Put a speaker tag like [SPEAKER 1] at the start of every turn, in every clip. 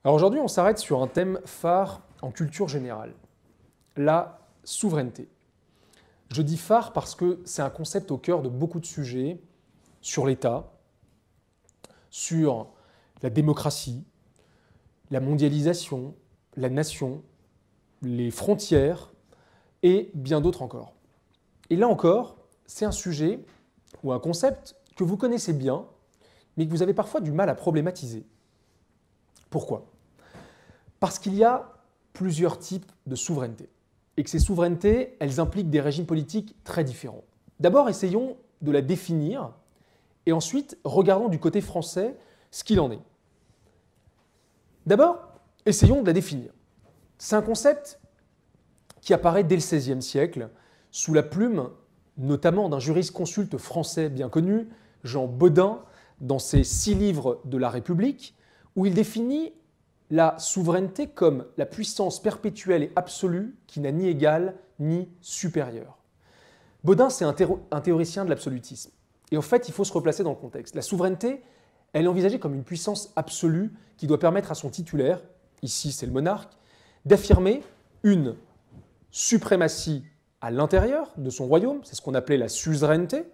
[SPEAKER 1] Alors aujourd'hui, on s'arrête sur un thème phare en culture générale, la souveraineté. Je dis phare parce que c'est un concept au cœur de beaucoup de sujets sur l'État, sur la démocratie, la mondialisation, la nation, les frontières et bien d'autres encore. Et là encore, c'est un sujet ou un concept que vous connaissez bien, mais que vous avez parfois du mal à problématiser. Pourquoi ? Parce qu'il y a plusieurs types de souveraineté, et que ces souverainetés, elles impliquent des régimes politiques très différents. D'abord, essayons de la définir, et ensuite, regardons du côté français ce qu'il en est. D'abord, essayons de la définir. C'est un concept qui apparaît dès le XVIe siècle, sous la plume notamment d'un jurisconsulte français bien connu, Jean Bodin, dans ses 6 livres de la République, où il définit la souveraineté comme la puissance perpétuelle et absolue qui n'a ni égal ni supérieur. Bodin, c'est un théoricien de l'absolutisme. Et en fait, il faut se replacer dans le contexte. La souveraineté, elle est envisagée comme une puissance absolue qui doit permettre à son titulaire, ici c'est le monarque, d'affirmer une suprématie à l'intérieur de son royaume, c'est ce qu'on appelait la suzeraineté,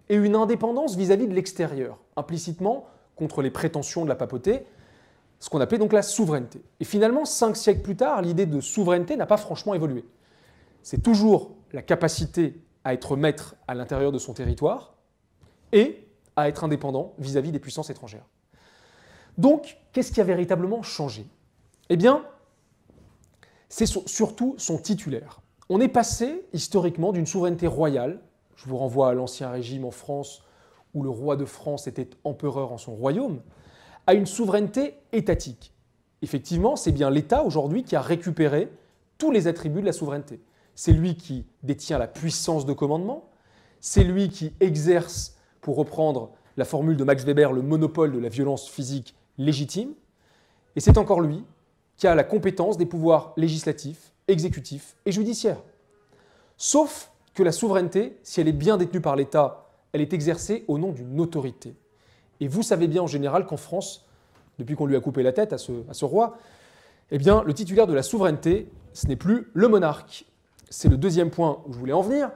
[SPEAKER 1] et une indépendance vis-à-vis de l'extérieur, implicitement contre les prétentions de la papauté, ce qu'on appelait donc la souveraineté. Et finalement, 5 siècles plus tard, l'idée de souveraineté n'a pas franchement évolué. C'est toujours la capacité à être maître à l'intérieur de son territoire et à être indépendant vis-à-vis des puissances étrangères. Donc, qu'est-ce qui a véritablement changé ? Eh bien, c'est surtout son titulaire. On est passé historiquement d'une souveraineté royale, je vous renvoie à l'Ancien Régime en France, où le roi de France était empereur en son royaume, à une souveraineté étatique. Effectivement, c'est bien l'État aujourd'hui qui a récupéré tous les attributs de la souveraineté. C'est lui qui détient la puissance de commandement, c'est lui qui exerce, pour reprendre la formule de Max Weber, le monopole de la violence physique légitime, et c'est encore lui qui a la compétence des pouvoirs législatifs, exécutifs et judiciaires. Sauf que la souveraineté, si elle est bien détenue par l'État, elle est exercée au nom d'une autorité. Et vous savez bien en général qu'en France, depuis qu'on lui a coupé la tête à ce roi, eh bien, le titulaire de la souveraineté, ce n'est plus le monarque. C'est le deuxième point où je voulais en venir.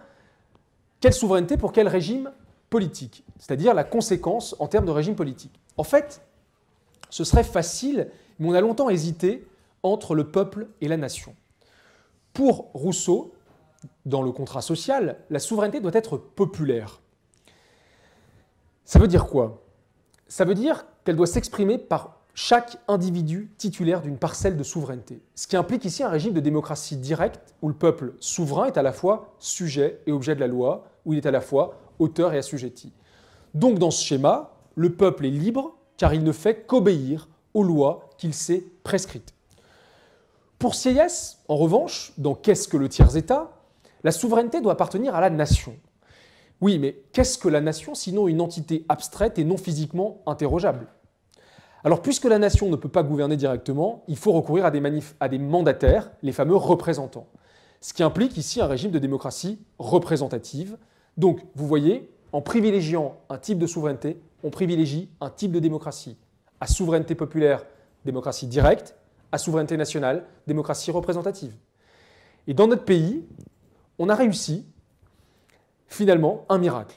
[SPEAKER 1] Quelle souveraineté pour quel régime politique ? C'est-à-dire la conséquence en termes de régime politique. En fait, ce serait facile, mais on a longtemps hésité entre le peuple et la nation. Pour Rousseau, dans le contrat social, la souveraineté doit être populaire. Ça veut dire quoi ? Ça veut dire qu'elle doit s'exprimer par chaque individu titulaire d'une parcelle de souveraineté. Ce qui implique ici un régime de démocratie directe où le peuple souverain est à la fois sujet et objet de la loi, où il est à la fois auteur et assujetti. Donc dans ce schéma, le peuple est libre car il ne fait qu'obéir aux lois qu'il s'est prescrites. Pour Sieyès, en revanche, dans Qu'est-ce que le tiers-État ? La souveraineté doit appartenir à la nation. Oui, mais qu'est-ce que la nation sinon une entité abstraite et non physiquement interrogeable ? Alors, puisque la nation ne peut pas gouverner directement, il faut recourir à des mandataires, les fameux représentants. Ce qui implique ici un régime de démocratie représentative. Donc, vous voyez, en privilégiant un type de souveraineté, on privilégie un type de démocratie. À souveraineté populaire, démocratie directe. À souveraineté nationale, démocratie représentative. Et dans notre pays, on a réussi, finalement, un miracle.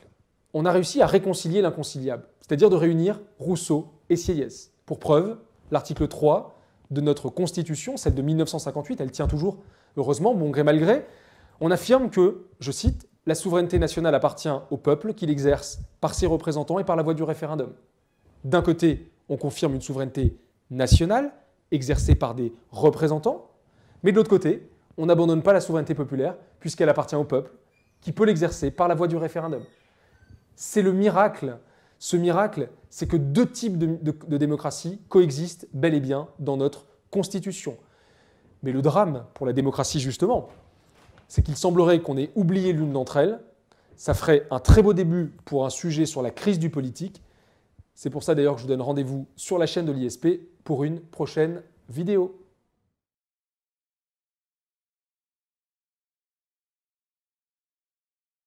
[SPEAKER 1] On a réussi à réconcilier l'inconciliable, c'est-à-dire de réunir Rousseau et Sieyès. Pour preuve, l'article 3 de notre Constitution, celle de 1958, elle tient toujours, heureusement, bon gré mal gré, on affirme que, je cite, « La souveraineté nationale appartient au peuple qui l'exerce par ses représentants et par la voie du référendum ». D'un côté, on confirme une souveraineté nationale, exercée par des représentants, mais de l'autre côté, on n'abandonne pas la souveraineté populaire puisqu'elle appartient au peuple qui peut l'exercer par la voie du référendum. C'est le miracle. Ce miracle, c'est que 2 types de démocratie coexistent bel et bien dans notre Constitution. Mais le drame pour la démocratie, justement, c'est qu'il semblerait qu'on ait oublié l'une d'entre elles. Ça ferait un très beau début pour un sujet sur la crise du politique. C'est pour ça d'ailleurs que je vous donne rendez-vous sur la chaîne de l'ISP pour une prochaine vidéo.